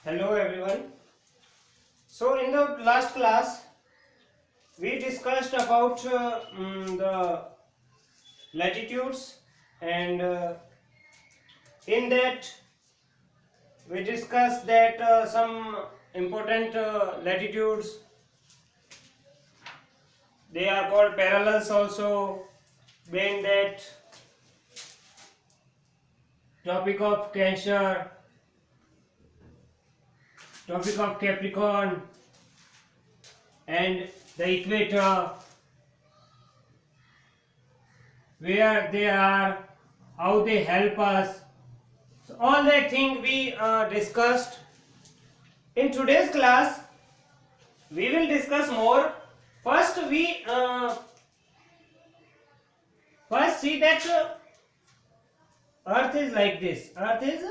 Hello everyone. So in the last class we discussed about the latitudes and in that we discussed that some important latitudes, they are called parallels also. Then that topic of Cancer, topic of Capricorn and the equator, where they are, how they help us. So all that thing we discussed. In today's class we will discuss more. First we first see that earth is like this. Earth is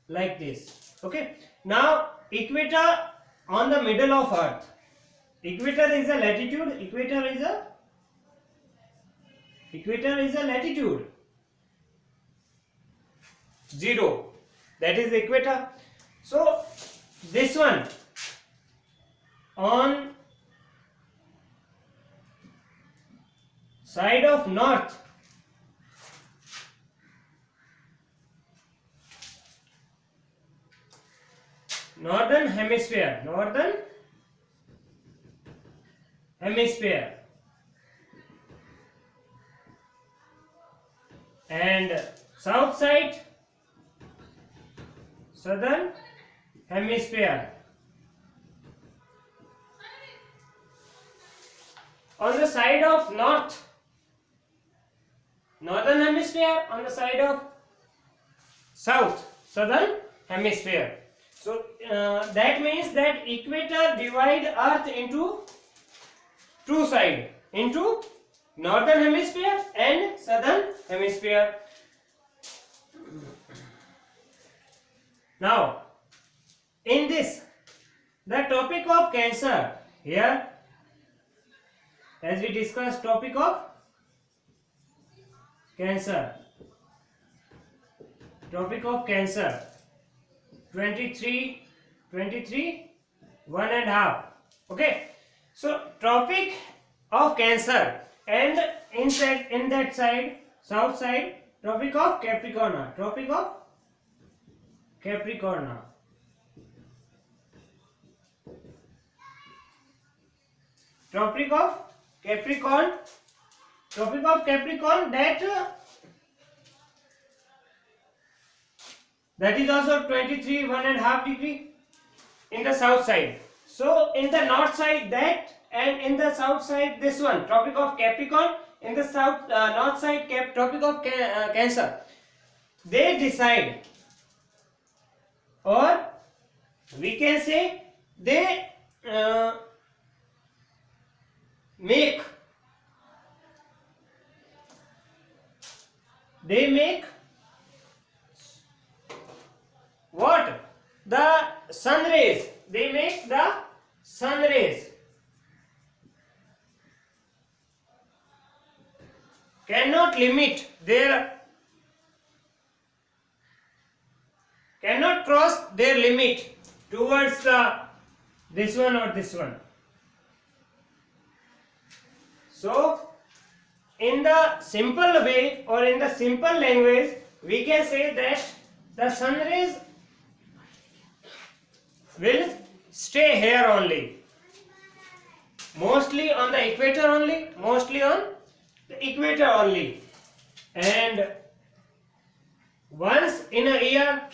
like this. Okay. Now equator on the middle of earth. Equator is a latitude. Equator is a latitude 0. That is the equator. So this one on side of north, northern hemisphere, and south side, southern hemisphere. On the side of north, northern hemisphere. On the side of south, southern hemisphere. So that means that equator divide earth into two sides, into northern hemisphere and southern hemisphere. Now in this, the topic of Cancer, here as we discussed, topic of Cancer, 23, 1.5. Okay. So topic of Cancer, and inside in that side, south side, topic of Capricorn. Topic of Capricorn. Topic of Capricorn. Topic of Capricorn, that is also 23, 1.5 degree in the south side. So in the north side that, and in the south side this one, topic of Capricorn. In the south north side, topic of Cancer. They decide, or we can say they make what? The sun rays. They make the sun rays. Cannot cross their limit towards this one or this one. So in the simple way, or in the simple language, we can say that the sun rays will stay here only, mostly on the equator only, and once in a year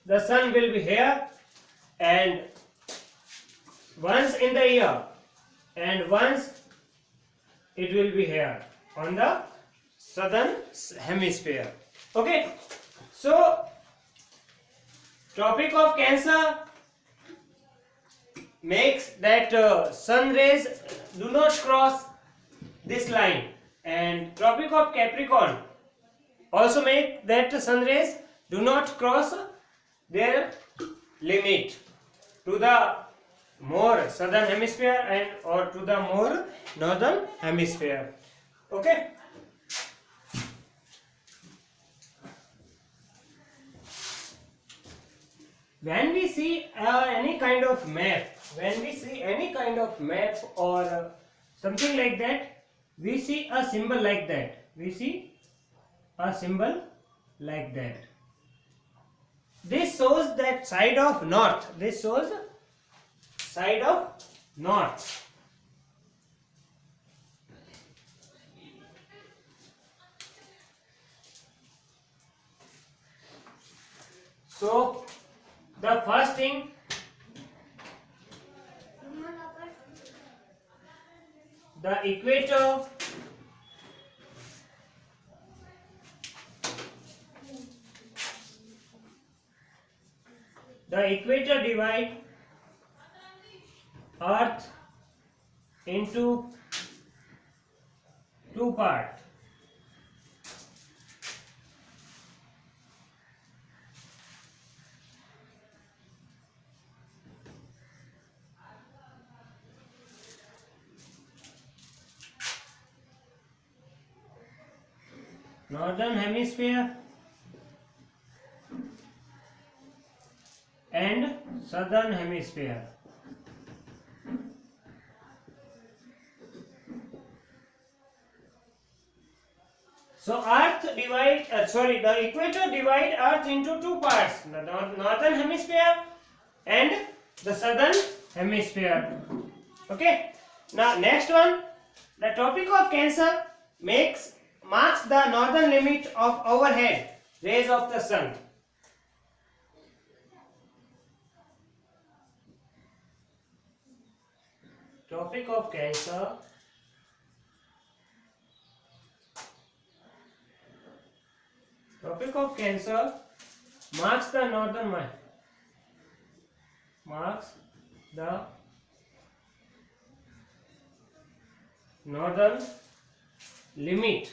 the sun will be here, and once in the year, and once it will be here on the southern hemisphere. Okay. So topic of Cancer makes that sun rays do not cross this line, and topic of Capricorn also make that sun rays do not cross their limit to the more southern hemisphere and or to the more northern hemisphere. Okay. when we see any kind of map, or something like that, we see a symbol like that. This shows that side of north. So the first thing, the equator divide earth into two parts. Northern hemisphere and southern hemisphere. So the equator divide earth into two parts, the northern hemisphere and the southern hemisphere. Okay. Now next one, the Tropic of Cancer marks the northern limit of overhead rays of the sun. Tropic of Cancer marks the northern limit.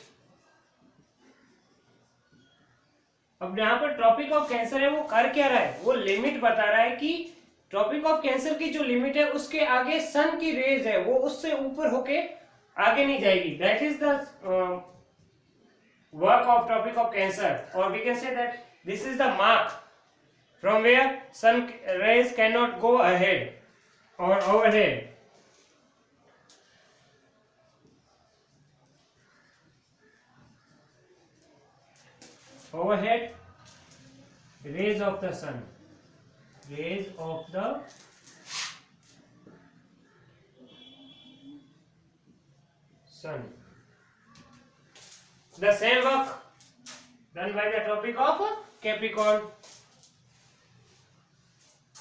अब यहाँ पर tropic of cancer है, वो कर क्या रहा है, वो लिमिट बता रहा है कि ट्रॉपिक ऑफ कैंसर की जो लिमिट है उसके आगे सन की रेज है वो उससे ऊपर होके आगे नहीं जाएगी. That is the work of Tropic of Cancer, or we can say that this is the mark from where sun rays cannot go ahead or overhead. Overhead rays of the sun. The same work done by the Tropic of Capricorn.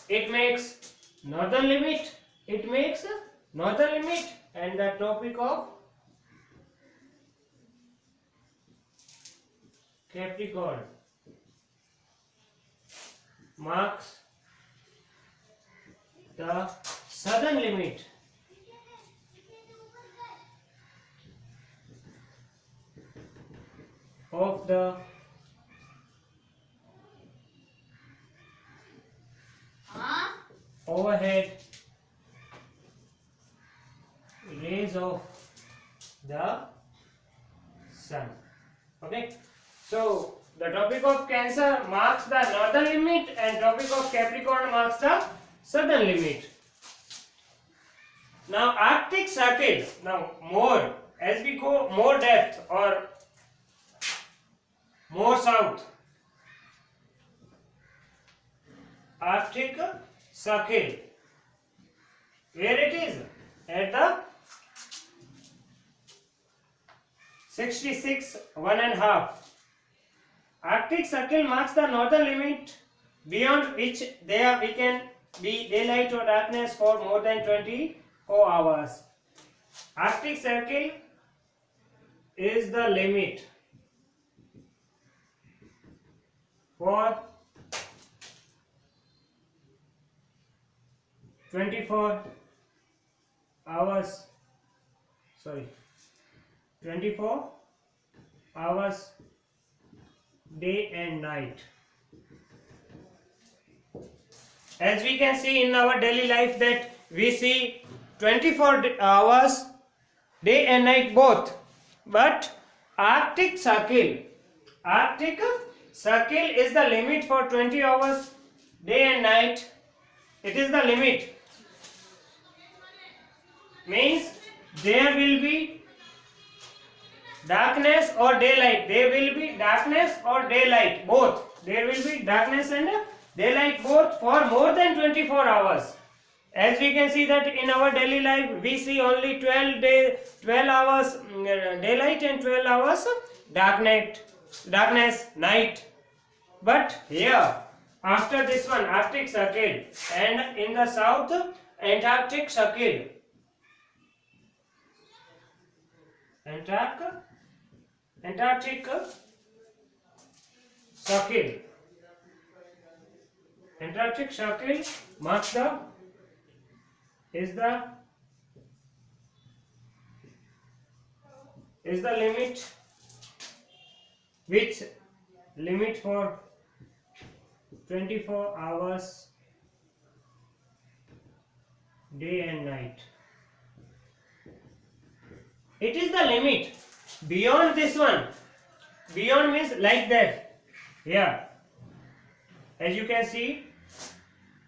It makes northern limit. And the Tropic of Capricorn marks the southern limit of the overhead rays of the sun. Okay, so the Tropic of Cancer marks the northern limit and Tropic of Capricorn marks the southern limit. Now Arctic Circle, as we go more depth or more south, Arctic Circle, where it is at the 66.5. Arctic Circle marks the northern limit beyond which there we can be daylight or darkness for more than 24 hours. Arctic Circle is the limit for 24 hours day and night. As we can see in our daily life that we see 24 hours day and night both, but Arctic Circle is the limit for 24 hours day and night. It is the limit. Means there will be darkness or daylight. There will be darkness or daylight both. There will be darkness and daylight both for more than 24 hours. As we can see that in our daily life we see only 12 hours daylight and 12 hours darkness night. But here after this one Arctic Circle and in the south Antarctic Circle. Antarctic Circle. Antarctic Circle marks the is the limit, which limit for 24 hours day and night. It is the limit. Beyond this one, beyond means like that. Yeah, as you can see,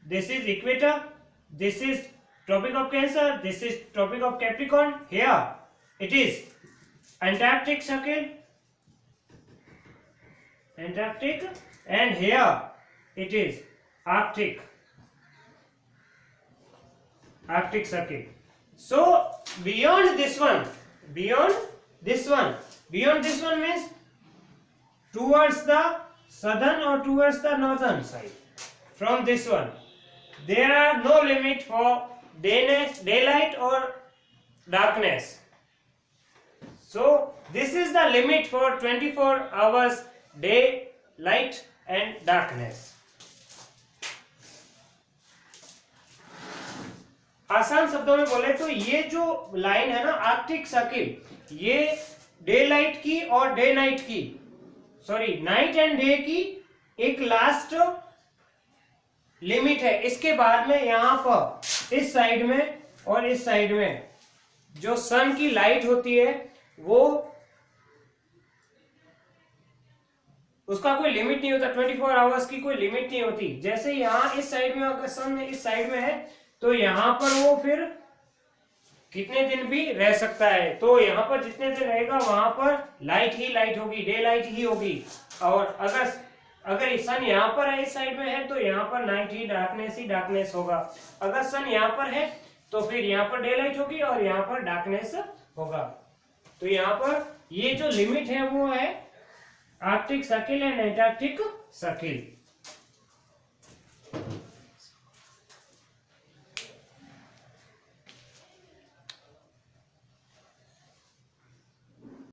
this is equator, this is Tropic of Cancer, this is Tropic of Capricorn. Here it is Antarctic Circle, Antarctic, and here it is Arctic Circle. So beyond this one means towards the southern or towards the northern side. From this one there are no limit for daylight or darkness. So this is the limit for 24 hours day light and darkness. आसान शब्दों में बोले तो ये जो line है ना Arctic circle, ये डे लाइट की और डे नाइट की नाइट एंड डे की एक लास्ट लिमिट है. इसके बाद में यहाँ पर इस साइड में और इस साइड में जो सन की लाइट होती है वो उसका कोई लिमिट नहीं होता. 24 आवर्स की कोई लिमिट नहीं होती. जैसे यहाँ इस साइड में अगर सन इस साइड में है तो यहाँ पर वो फिर कितने दिन भी रह सकता है. तो यहाँ पर जितने दिन रहेगा वहां पर लाइट ही लाइट होगी, डे लाइट ही होगी. और अगर सन यहाँ पर है इस साइड में है तो यहाँ पर नाइट ही डार्कनेस होगा. अगर सन यहाँ पर है तो फिर यहाँ पर डे लाइट होगी और यहाँ पर डार्कनेस होगा. तो यहाँ पर ये जो लिमिट है वो है Arctic circle and Antarctic circle.